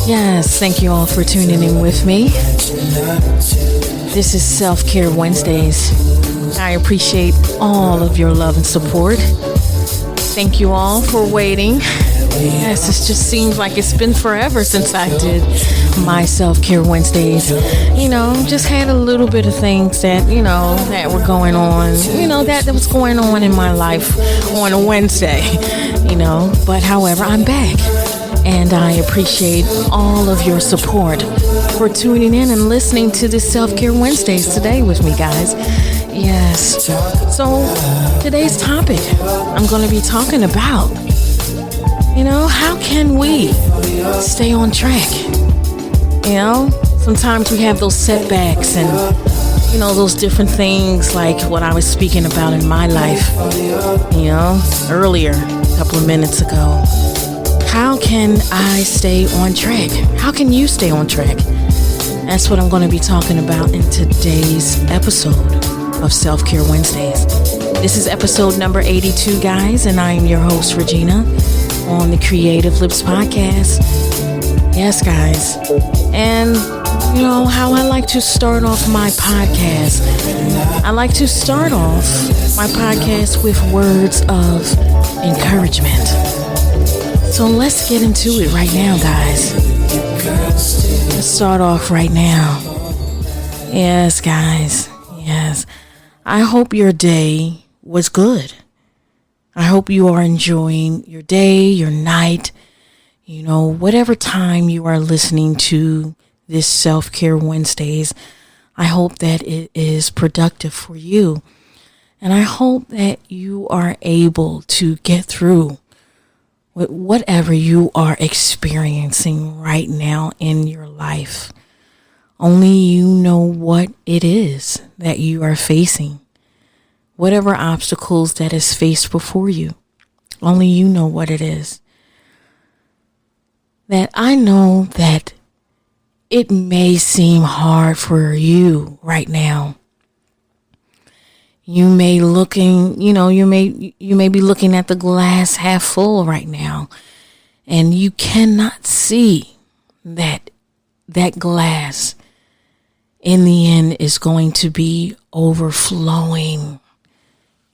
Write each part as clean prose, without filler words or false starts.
Yes, thank you all for tuning in with me. This is Self-Care Wednesdays. I appreciate all of your love and support. Thank you all for waiting. Yes, it just seems like it's been forever since I did my Self-Care Wednesdays. Just had a little bit of things that, that were going on, that was going on in my life on a Wednesday, But however, I'm back. And I appreciate all of your support for tuning in and listening to this Self-Care Wednesdays today with me, guys. Yes. So today's topic, I'm going to be talking about, how can we stay on track? Sometimes we have those setbacks and, those different things like what I was speaking about in my life, earlier, a couple of minutes ago. How can I stay on track? How can you stay on track? That's what I'm going to be talking about in today's episode of Self-Care Wednesdays. This is episode number 82, guys, and I am your host, Regina, on the Creative Lips Podcast. Yes, guys. And, how I like to start off my podcast. I like to start off my podcast with words of encouragement. So let's get into it right now, guys. Let's start off right now. Yes, guys. Yes. I hope your day was good. I hope you are enjoying your day, your night, whatever time you are listening to this Self-Care Wednesdays. I hope that it is productive for you. And I hope that you are able to get through with whatever you are experiencing right now in your life. Only you know what it is that you are facing. Whatever obstacles that is faced before you. Only you know what it is. That I know that it may seem hard for you right now. You may be looking at the glass half full right now, and you cannot see that glass in the end is going to be overflowing.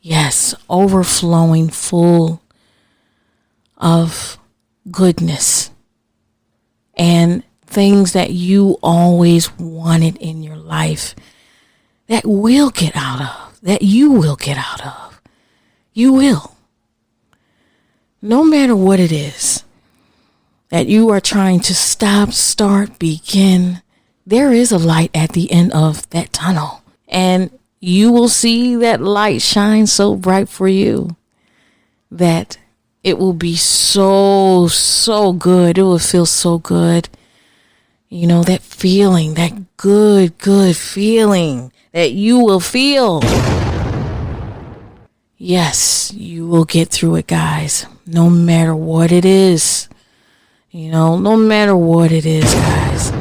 Yes, overflowing full of goodness and things that you always wanted in your life that will get out of. That you will get out of. You will. No matter what it is that you are trying to stop, start, begin, there is a light at the end of that tunnel. And you will see that light shine so bright for you that it will be so good. It will feel so good. That feeling, that good feeling that you will feel. Yes, you will get through it, guys. No matter what it is. No matter what it is, guys.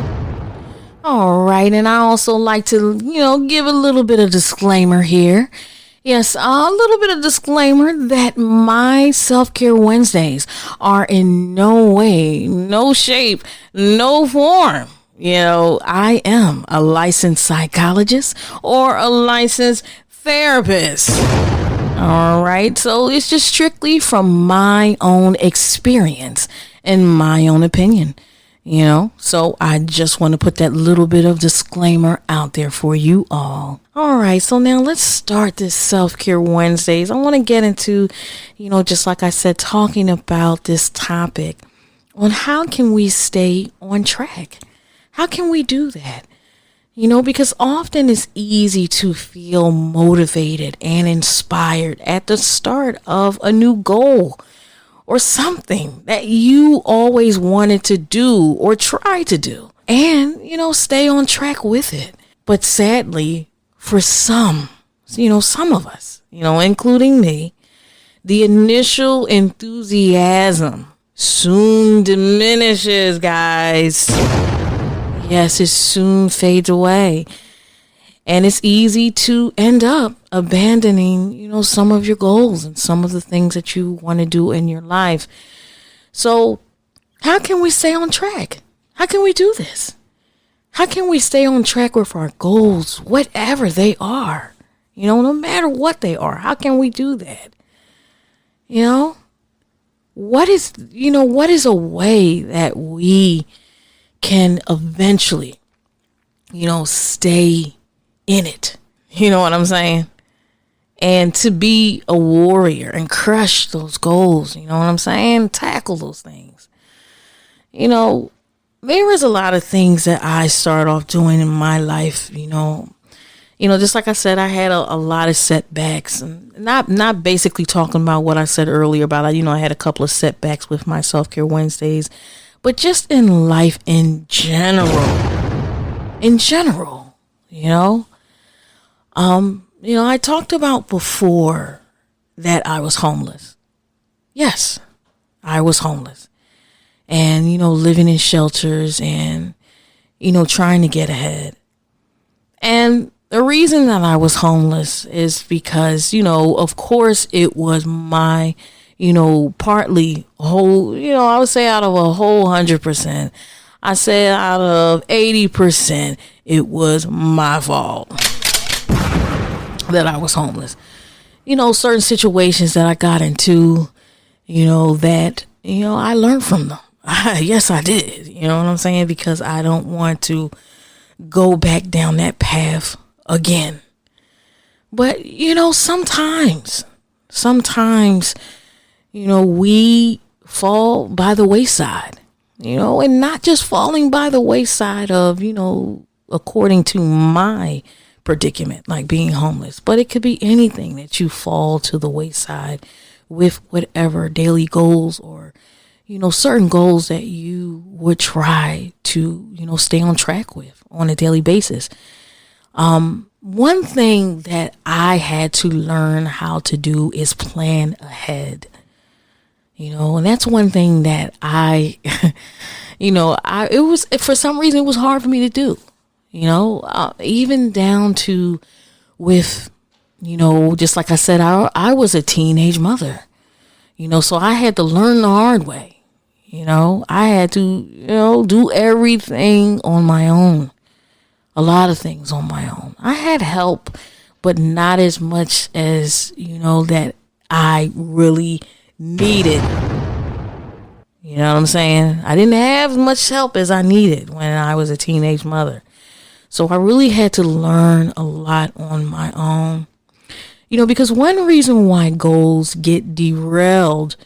All right, and I also like to, give a little bit of disclaimer here. Yes, a little bit of disclaimer that my Self-Care Wednesdays are in no way, no shape, no form. I am a licensed psychologist or a licensed therapist. All right. So it's just strictly from my own experience and my own opinion. So I just want to put that little bit of disclaimer out there for you all right, so now let's start this Self-Care Wednesdays. I want to get into, just like I said, talking about this topic on how can we stay on track. How can we do that? Because often it's easy to feel motivated and inspired at the start of a new goal or something that you always wanted to do or try to do and, stay on track with it. But sadly, for some of us, including me, the initial enthusiasm soon diminishes, guys. Yes, it soon fades away. And it's easy to end up abandoning, some of your goals and some of the things that you want to do in your life. So how can we stay on track? How can we do this? How can we stay on track with our goals, whatever they are? No matter what they are, how can we do that? What is a way that we can eventually, stay in it? You know what I'm saying? And to be a warrior and crush those goals, you know what I'm saying? Tackle those things. There is a lot of things that I start off doing in my life, just like I said, I had a lot of setbacks, and not basically talking about what I said earlier about, I had a couple of setbacks with my Self-Care Wednesdays, but just in life in general, I talked about before that I was homeless. Yes, I was homeless. And, living in shelters and, trying to get ahead. And the reason that I was homeless is because, of course it was my, partly whole, I would say out of a whole 100%, I said out of 80%, it was my fault that I was homeless. Certain situations that I got into, that, I learned from them. Yes, I did. You know what I'm saying? Because I don't want to go back down that path again. But, sometimes, we fall by the wayside, and not just falling by the wayside of, according to my predicament, like being homeless, but it could be anything that you fall to the wayside with, whatever daily goals or certain goals that you would try to, stay on track with on a daily basis. One thing that I had to learn how to do is plan ahead, and that's one thing that it was, for some reason, it was hard for me to do, even down to with, just like I said, I was a teenage mother, so I had to learn the hard way. I had to, do everything on my own. A lot of things on my own. I had help, but not as much as, that I really needed. You know what I'm saying? I didn't have as much help as I needed when I was a teenage mother. So I really had to learn a lot on my own. Because one reason why goals get derailed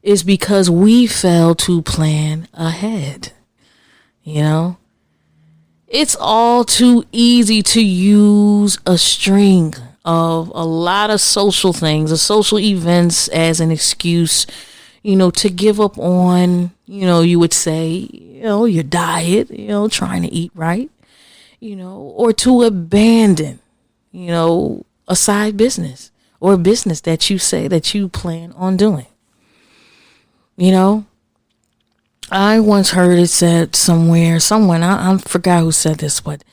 is because we fail to plan ahead. It's all too easy to use a string of a lot of social things, or social events as an excuse, to give up on, you would say, your diet, trying to eat right, or to abandon, a side business or a business that you say that you plan on doing. I once heard it said someone, I forgot who said this, but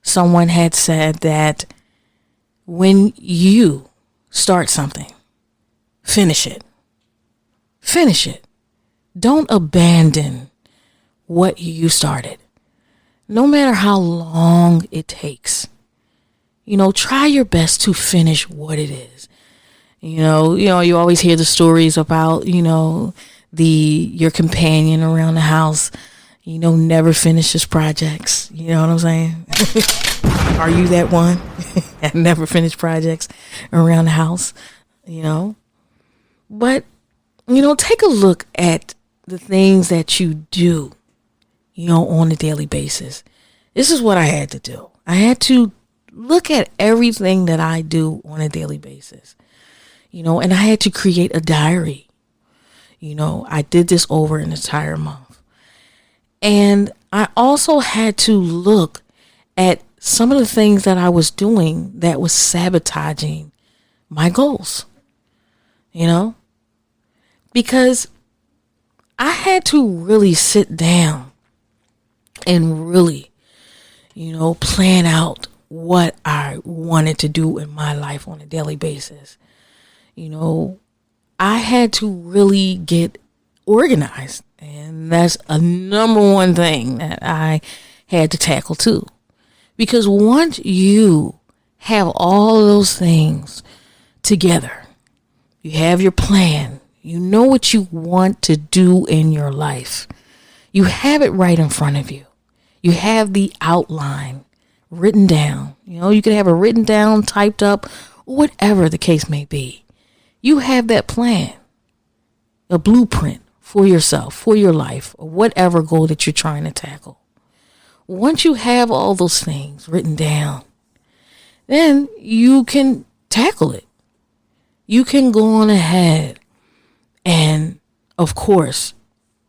someone had said that when you start something, finish it. Finish it. Don't abandon what you started. No matter how long it takes, try your best to finish what it is. You always hear the stories about, your companion around the house, never finishes projects. You know what I'm saying? Are you that one? Never finished projects around the house, But, take a look at the things that you do, on a daily basis. This is what I had to do. I had to look at everything that I do on a daily basis, and I had to create a diary. I did this over an entire month. And I also had to look at some of the things that I was doing that was sabotaging my goals, because I had to really sit down and really, plan out what I wanted to do in my life on a daily basis. I had to really get organized, and that's a number one thing that I had to tackle too. Because once you have all of those things together, you have your plan, you know what you want to do in your life, you have it right in front of you, you have the outline written down, you could have it written down, typed up, whatever the case may be. You have that plan, a blueprint for yourself, for your life, or whatever goal that you're trying to tackle. Once you have all those things written down, then you can tackle it. You can go on ahead. And of course,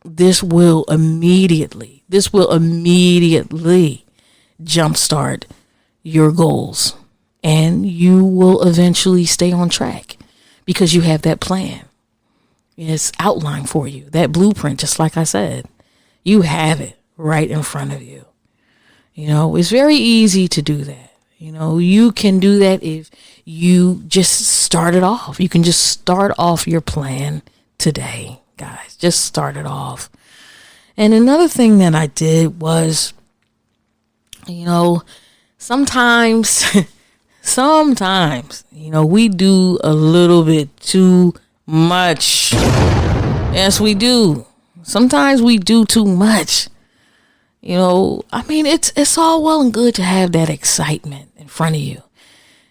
this will immediately jumpstart your goals. And you will eventually stay on track because you have that plan. It's outlined for you. That blueprint, just like I said, you have it right in front of you. It's very easy to do that. You can do that if you just start it off. You can just start off your plan today, guys. Just start it off. And another thing that I did was, sometimes, we do a little bit too much. Yes, we do. Sometimes we do too much. It's all well and good to have that excitement in front of you.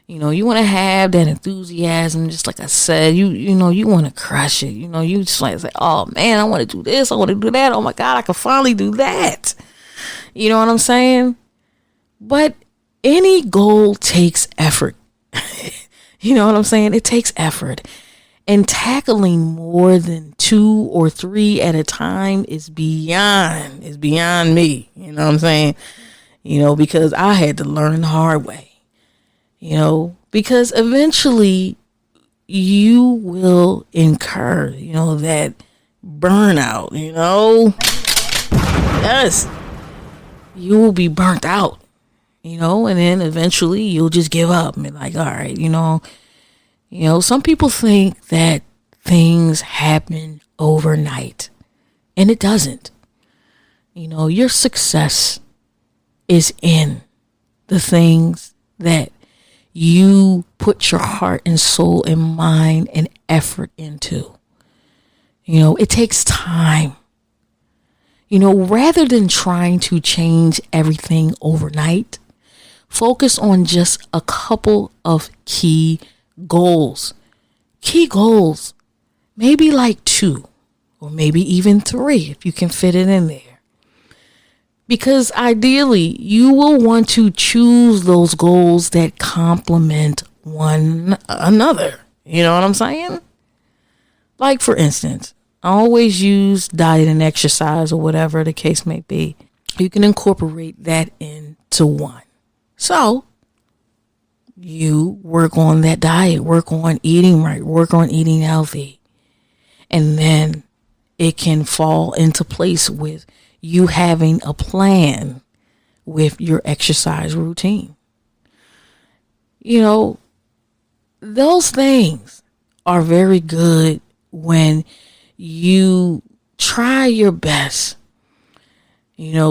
You want to have that enthusiasm, just like I said, you want to crush it. You just like say, oh man, I want to do this. I want to do that. Oh my God, I can finally do that. You know what I'm saying? But any goal takes effort. You know what I'm saying? It takes effort. And tackling more than 2 or 3 at a time is beyond me. You know what I'm saying? Because I had to learn the hard way. Because eventually you will incur, that burnout, Yes. You will be burnt out, and then eventually you'll just give up and be like, all right, some people think that things happen overnight, and it doesn't. Your success is in the things that you put your heart and soul and mind and effort into. It takes time. Rather than trying to change everything overnight, focus on just a couple of key goals. Maybe like 2 or maybe even 3 if you can fit it in there. Because ideally, you will want to choose those goals that complement one another. You know what I'm saying? Like, for instance, I always use diet and exercise or whatever the case may be. You can incorporate that into one. So, you work on that diet, work on eating right, work on eating healthy. And then it can fall into place with you having a plan with your exercise routine. Those things are very good when you try your best.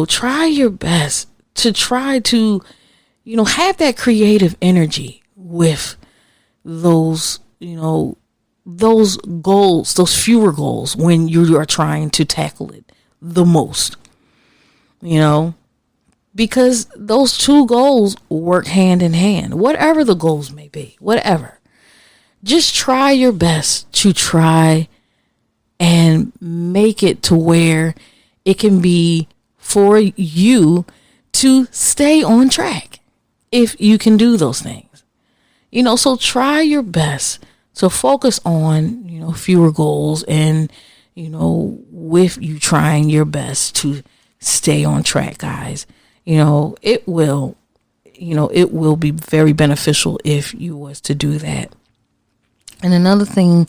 Try your best to try to, have that creative energy with those, those goals, those fewer goals when you are trying to tackle it the most. you know, because those two goals work hand in hand, whatever the goals may be, whatever. Just try your best to try and make it to where it can be for you to stay on track if you can do those things. You know, so try your best to focus on, you know, fewer goals and, you know, with you trying your best to stay on track, guys. You know, it will be very beneficial if you was to do that. And another thing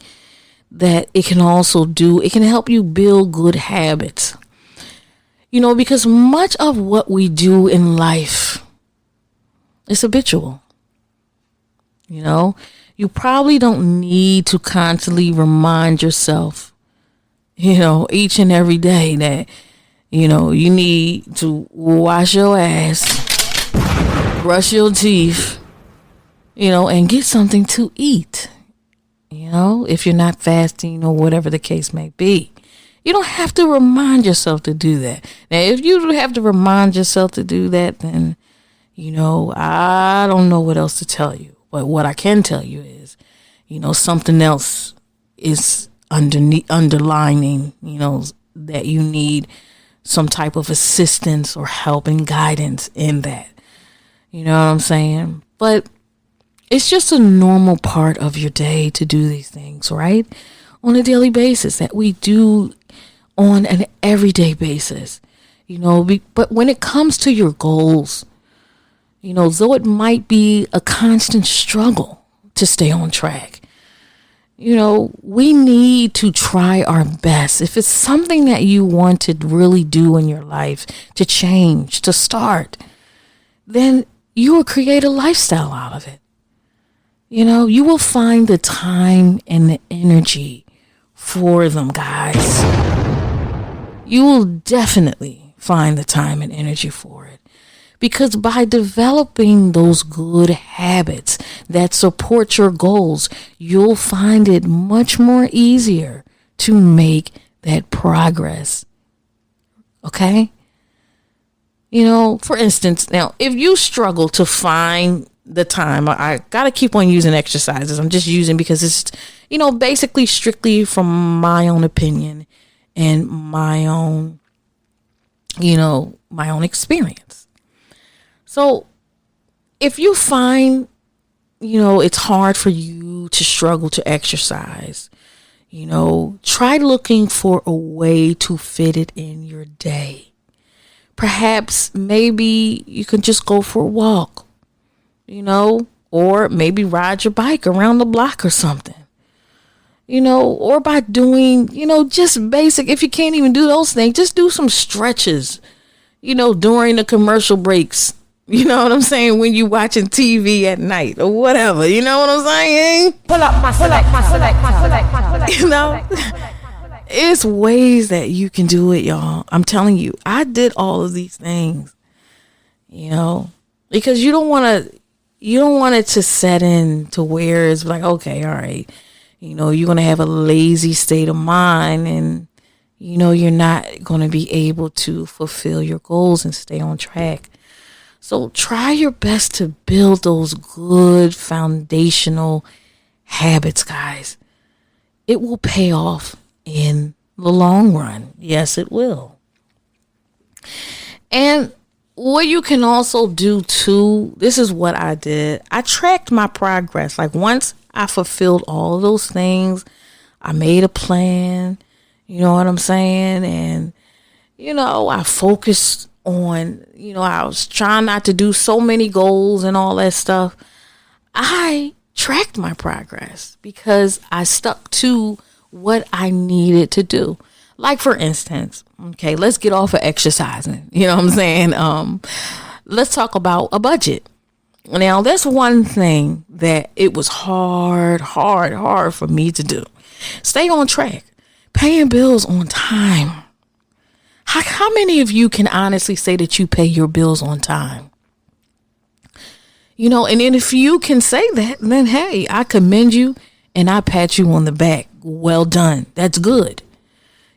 that it can also do, it can help you build good habits. You know, because much of what we do in life is habitual. You know, you probably don't need to constantly remind yourself, you know, each and every day that, you know, you need to wash your ass, brush your teeth, you know, and get something to eat. You know, if you're not fasting or whatever the case may be, you don't have to remind yourself to do that. Now, if you have to remind yourself to do that, then, you know, I don't know what else to tell you. But what I can tell you is, you know, something else is underlining, you know, that you need some type of assistance or help and guidance in that. You know what I'm saying? But it's just a normal part of your day to do these things, right? On a daily basis that we do on an everyday basis, you know, but when it comes to your goals, you know, though it might be a constant struggle to stay on track, you know, we need to try our best. If it's something that you want to really do in your life, to change, to start, then you will create a lifestyle out of it. You know, you will find the time and the energy for them, guys. You will definitely find the time and energy for it. Because by developing those good habits that support your goals, you'll find it much more easier to make that progress. Okay? You know, for instance, now, if you struggle to find the time, I got to keep on using exercises. I'm just using because it's, you know, basically strictly from my own opinion and my own, you know, my own experience. So if you find, you know, it's hard for you to struggle to exercise, you know, try looking for a way to fit it in your day. Perhaps maybe you can just go for a walk, you know, or maybe ride your bike around the block or something, you know, or by doing, you know, just basic, if you can't even do those things, just do some stretches, you know, during the commercial breaks. You know what I'm saying? When you watching TV at night or whatever, you know what I'm saying? Pull up my select. You know, it's ways that you can do it, y'all. I'm telling you, I did all of these things, you know, because you don't want it to set in to where it's like, okay, all right, you know, you're going to have a lazy state of mind and, you know, you're not going to be able to fulfill your goals and stay on track. So try your best to build those good foundational habits, guys. It will pay off in the long run. Yes, it will. And what you can also do too, this is what I did. I tracked my progress. Like once I fulfilled all of those things, I made a plan, you know what I'm saying? And, you know, I focused on, you know, I was trying not to do so many goals and all that stuff. I tracked my progress because I stuck to what I needed to do. Like for instance, okay, let's get off of exercising. You know what I'm saying? Let's talk about a budget. Now, that's one thing that it was hard for me to do. Stay on track, paying bills on time. How many of you can honestly say that you pay your bills on time? You know, and then if you can say that, then hey, I commend you and I pat you on the back. Well done. That's good.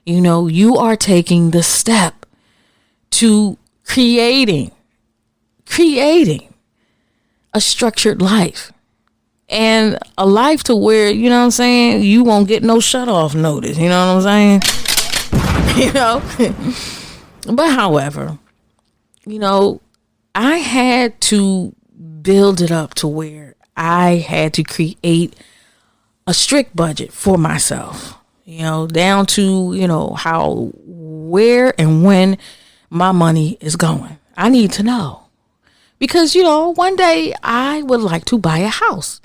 You know, you are taking the step to creating a structured life, and a life to where, you know what I'm saying, you won't get no shut off notice. You know what I'm saying? You know? But however, you know, I had to build it up to where I had to create a strict budget for myself, you know, down to, you know, how, where and when my money is going. I need to know, because, you know, one day I would like to buy a house.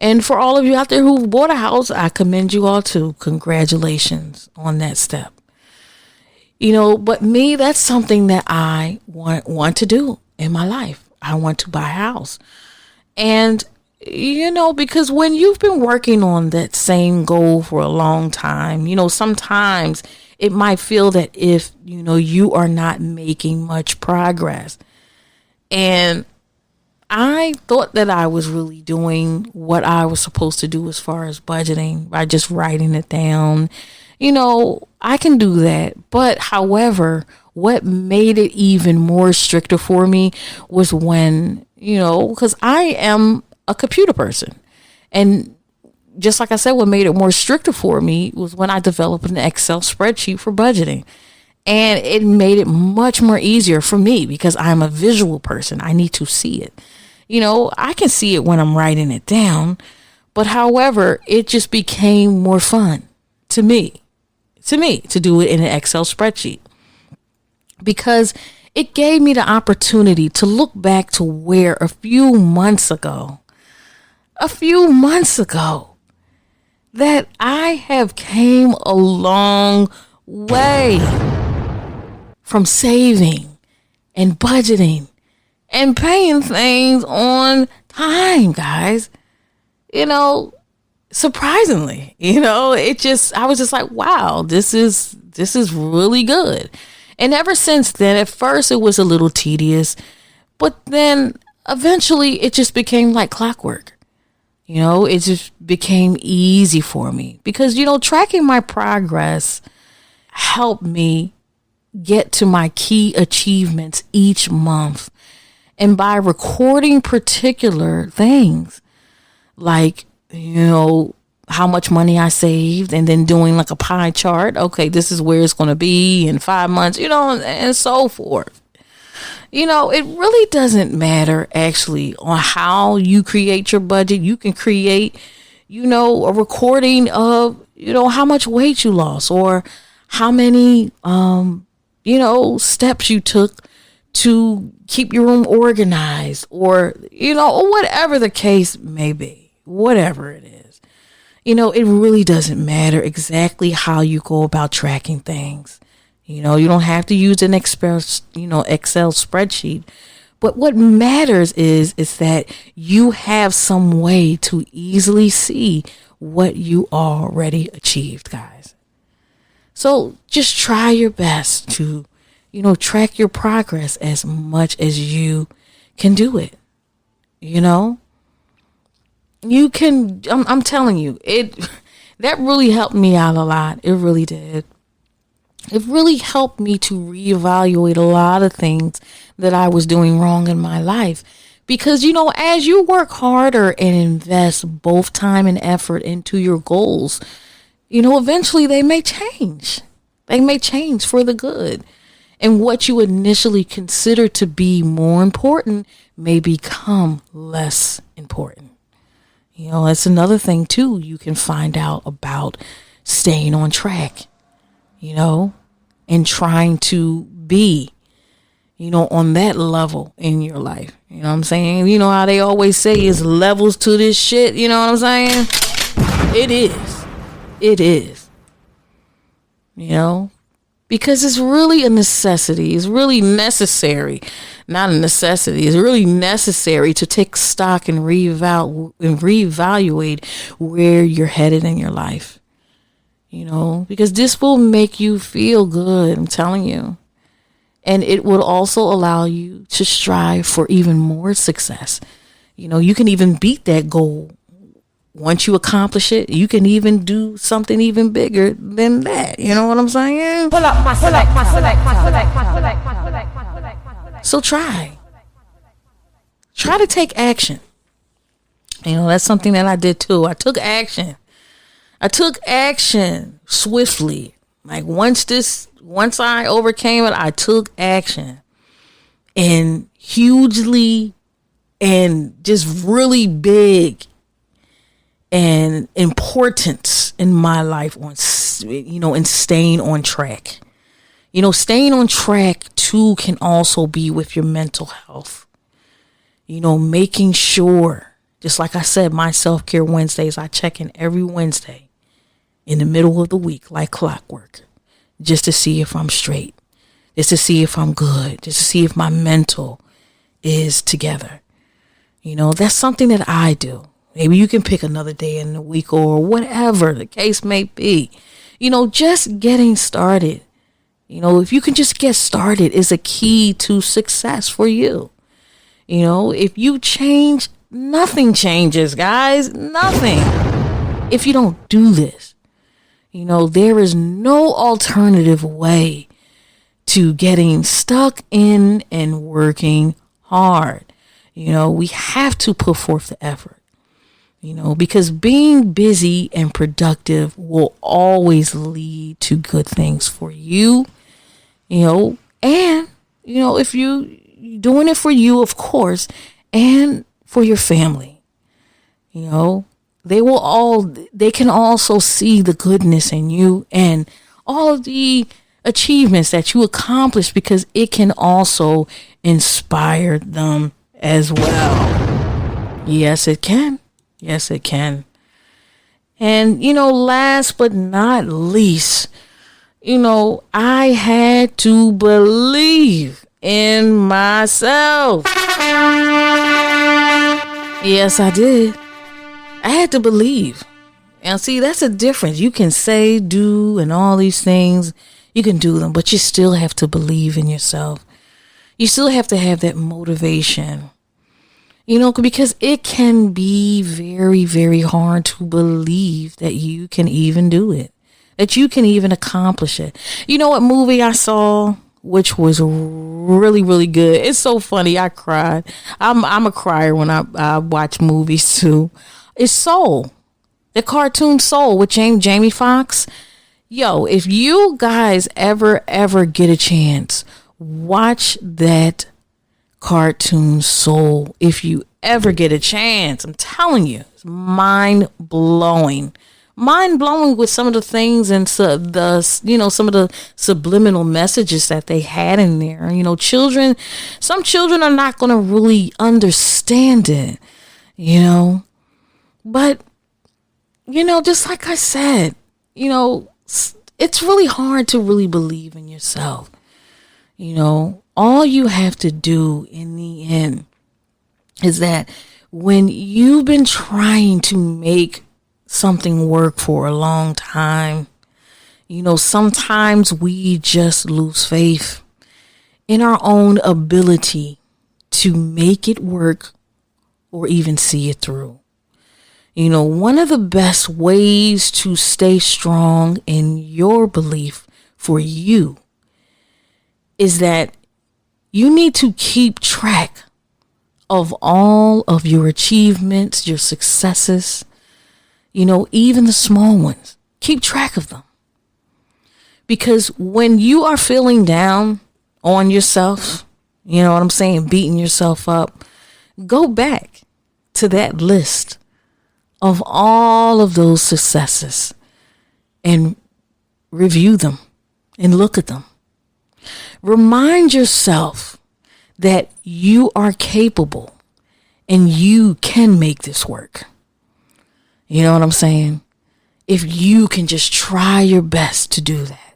And for all of you out there who bought a house, I commend you all too. Congratulations on that step. You know, but me, that's something that I want to do in my life. I want to buy a house. And, you know, because when you've been working on that same goal for a long time, you know, sometimes it might feel that if, you know, you are not making much progress. And I thought that I was really doing what I was supposed to do as far as budgeting by just writing it down. You know, I can do that. But however, what made it even more stricter for me was when, you know, because I am a computer person. And just like I said, what made it more stricter for me was when I developed an Excel spreadsheet for budgeting. And it made it much more easier for me because I'm a visual person. I need to see it. You know, I can see it when I'm writing it down, but however, it just became more fun to me to do it in an Excel spreadsheet, because it gave me the opportunity to look back to where a few months ago, that I have came a long way from saving and budgeting and paying things on time, guys. You know, surprisingly, you know, I was just like, wow, this is really good. And ever since then, at first it was a little tedious, but then eventually it just became like clockwork. You know, it just became easy for me because, you know, tracking my progress helped me get to my key achievements each month. And by recording particular things like, you know, how much money I saved, and then doing like a pie chart. Okay, this is where it's going to be in 5 months, you know, and so forth. You know, it really doesn't matter actually on how you create your budget. You can create, you know, a recording of, you know, how much weight you lost or how many, you know, steps you took to keep your room organized, or, you know, or whatever the case may be, whatever it is. You know, it really doesn't matter exactly how you go about tracking things. You know, you don't have to use an Excel spreadsheet. But what matters is that you have some way to easily see what you already achieved, guys. So just try your best to, you know, track your progress as much as you can do it. You know, you can, I'm telling you, that really helped me out a lot. It really did. It really helped me to reevaluate a lot of things that I was doing wrong in my life. Because, you know, as you work harder and invest both time and effort into your goals, you know, eventually they may change. They may change for the good. And what you initially consider to be more important may become less important. You know, that's another thing too you can find out about staying on track, you know, and trying to be, you know, on that level in your life. You know what I'm saying? You know how they always say is levels to this shit. You know what I'm saying? It is. It is. You know, because it's really a necessity. It's really necessary. Not a necessity. It's really necessary to take stock and reevaluate where you're headed in your life. You know, because this will make you feel good. I'm telling you. And it will also allow you to strive for even more success. You know, you can even beat that goal. Once you accomplish it, you can even do something even bigger than that. You know what I'm saying? Pull up my select. So try to take action. That's something that I did too. I took action swiftly. Like once I overcame it, I took action, and hugely and just really big and importance in my life on, in staying on track. Staying on track too can also be with your mental health. Making sure, just like I said, my self-care Wednesdays, I check in every Wednesday in the middle of the week, like clockwork, just to see if I'm straight, just to see if I'm good, just to see if my mental is together. That's something that I do. Maybe you can pick another day in the week or whatever the case may be. Just getting started. If you can just get started is a key to success for you. If you change, nothing changes, guys. Nothing. If you don't do this, there is no alternative way to getting stuck in and working hard. We have to put forth the effort, because being busy and productive will always lead to good things for you, and, if you're doing it for you, of course, and for your family, they can also see the goodness in you and all of the achievements that you accomplish, because it can also inspire them as well. Yes, it can. Yes, it can. And, last but not least, I had to believe in myself. Yes, I did. I had to believe. And see, that's a difference. You can say, do, and all these things. You can do them, but you still have to believe in yourself. You still have to have that motivation. Because it can be very, very hard to believe that you can even do it, that you can even accomplish it. What movie I saw, which was really, really good. It's so funny. I cried. I'm a crier when I watch movies too. It's Soul, the cartoon Soul with Jamie Foxx. Yo, if you guys ever get a chance, watch that cartoon Soul. If you ever get a chance, I'm telling you, it's mind blowing with some of the things and some of the subliminal messages that they had in there. Some children are not going to really understand it, but just like I said, it's really hard to really believe in yourself. All you have to do in the end is that when you've been trying to make something work for a long time, sometimes we just lose faith in our own ability to make it work or even see it through. One of the best ways to stay strong in your belief for you is that you need to keep track of all of your achievements, your successes, even the small ones. Keep track of them. Because when you are feeling down on yourself, you know what I'm saying, beating yourself up, go back to that list of all of those successes and review them and look at them. Remind yourself that you are capable and you can make this work. You know what I'm saying? If you can just try your best to do that.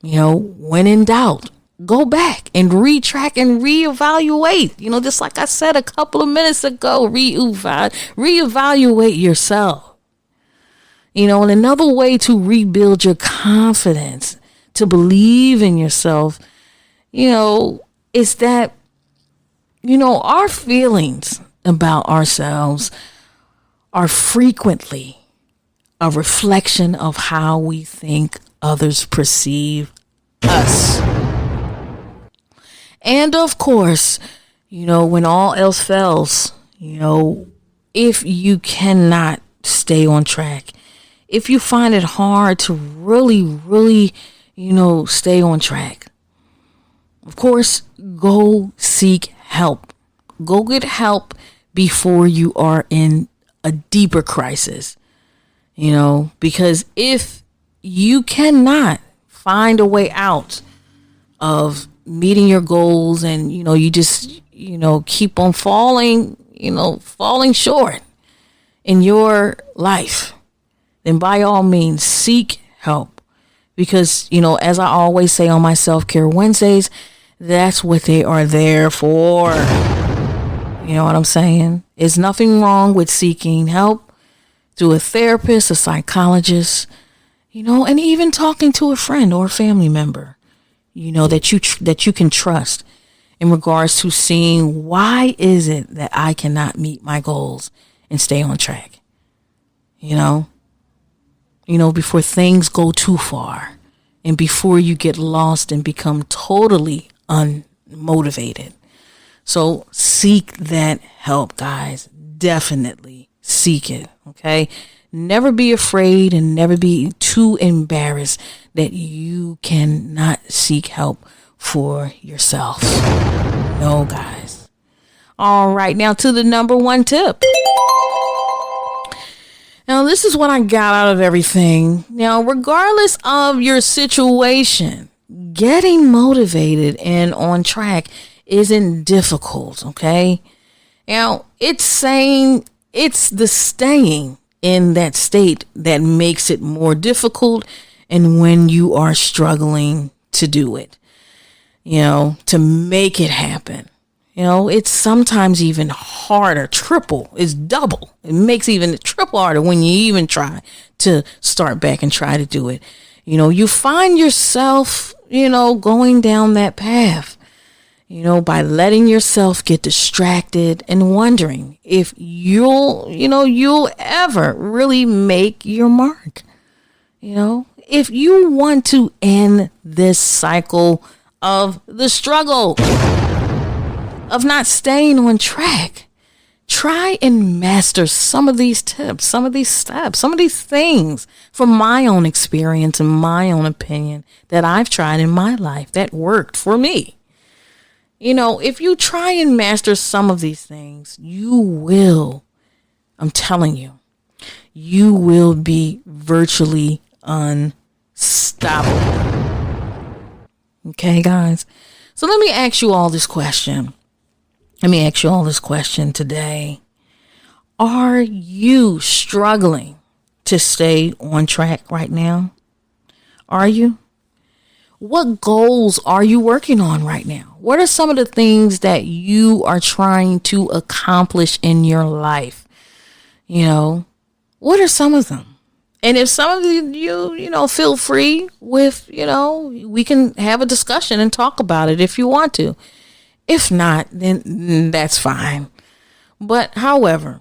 When in doubt, go back and retrack and reevaluate. Just like I said a couple of minutes ago, reevaluate yourself. And another way to rebuild your confidence, to believe in yourself, is that, our feelings about ourselves are frequently a reflection of how we think others perceive us. And of course, when all else fails, if you cannot stay on track, if you find it hard to really, really, stay on track, of course, go seek help. Go get help before you are in a deeper crisis, because if you cannot find a way out of meeting your goals and, you just, keep on falling short in your life, then by all means seek help. Because, as I always say on my Self-Care Wednesdays, that's what they are there for. You know what I'm saying? There's nothing wrong with seeking help through a therapist, a psychologist, and even talking to a friend or a family member, that you can trust in regards to seeing why is it that I cannot meet my goals and stay on track. Before things go too far and before you get lost and become totally unmotivated. So seek that help, guys. Definitely seek it. Okay. Never be afraid and never be too embarrassed that you cannot seek help for yourself. No, guys. All right. Now to the number one tip. Now, this is what I got out of everything. Now, regardless of your situation, getting motivated and on track isn't difficult, okay? Now, it's the staying in that state that makes it more difficult, and when you are struggling to do it, to make it happen. It's sometimes even harder, it's double. It makes even triple harder when you even try to start back and try to do it. You find yourself, going down that path, by letting yourself get distracted and wondering if you'll ever really make your mark. If you want to end this cycle of the struggle, of not staying on track, try and master some of these tips, some of these steps, some of these things from my own experience and my own opinion that I've tried in my life that worked for me. If you try and master some of these things, I'm telling you, you will be virtually unstoppable. Okay, guys? So let me ask you all this question. Today. Are you struggling to stay on track right now? Are you? What goals are you working on right now? What are some of the things that you are trying to accomplish in your life? What are some of them? And if some of you, feel free with, we can have a discussion and talk about it if you want to. If not, then that's fine. But however,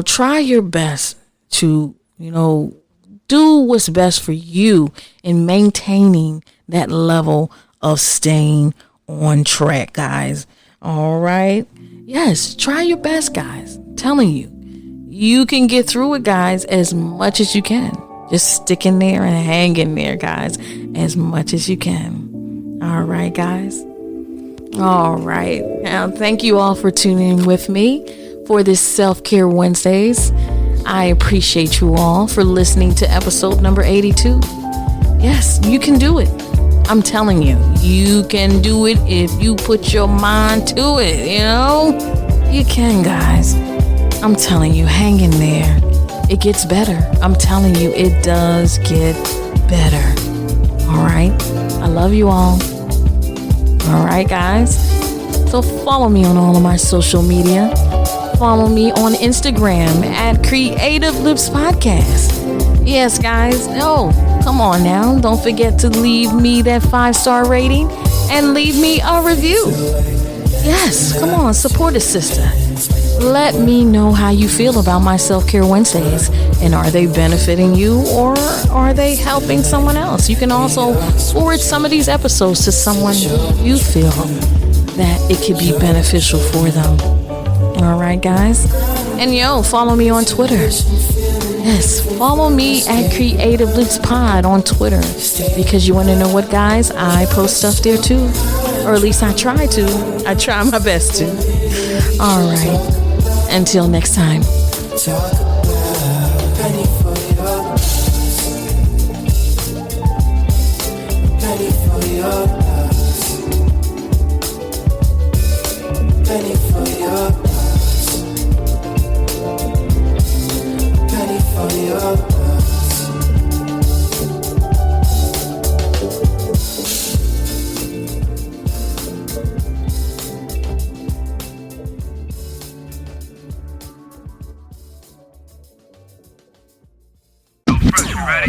try your best to, do what's best for you in maintaining that level of staying on track, guys. All right. Yes, try your best, guys. I'm telling you, you can get through it, guys, as much as you can. Just stick in there and hang in there, guys, as much as you can. All right, guys. All right. Now, thank you all for tuning in with me for this Self-Care Wednesdays. I appreciate you all for listening to episode number 82. Yes, you can do it. I'm telling you, you can do it if you put your mind to it, You can, guys. I'm telling you, hang in there. It gets better. I'm telling you, it does get better. All right? I love you all. All right, guys. So follow me on all of my social media. Follow me on Instagram at Creative Lips Podcast. Yes, guys. Oh, come on now. Don't forget to leave me that 5-star rating and leave me a review. Yes, come on. Support a sister. Let me know how you feel about my Self-Care Wednesdays. And are they benefiting you or are they helping someone else? You can also forward some of these episodes to someone you feel that it could be beneficial for them. All right, guys? And follow me on Twitter. Yes, follow me at Creative Loops Pod on Twitter. Because you want to know what, guys? I post stuff there too. Or at least I try to. I try my best to. All right. Until next time.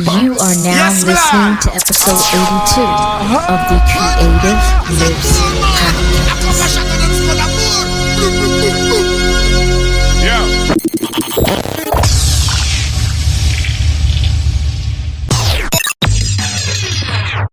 You are now listening to episode 82 of the Creative Loops Podcast.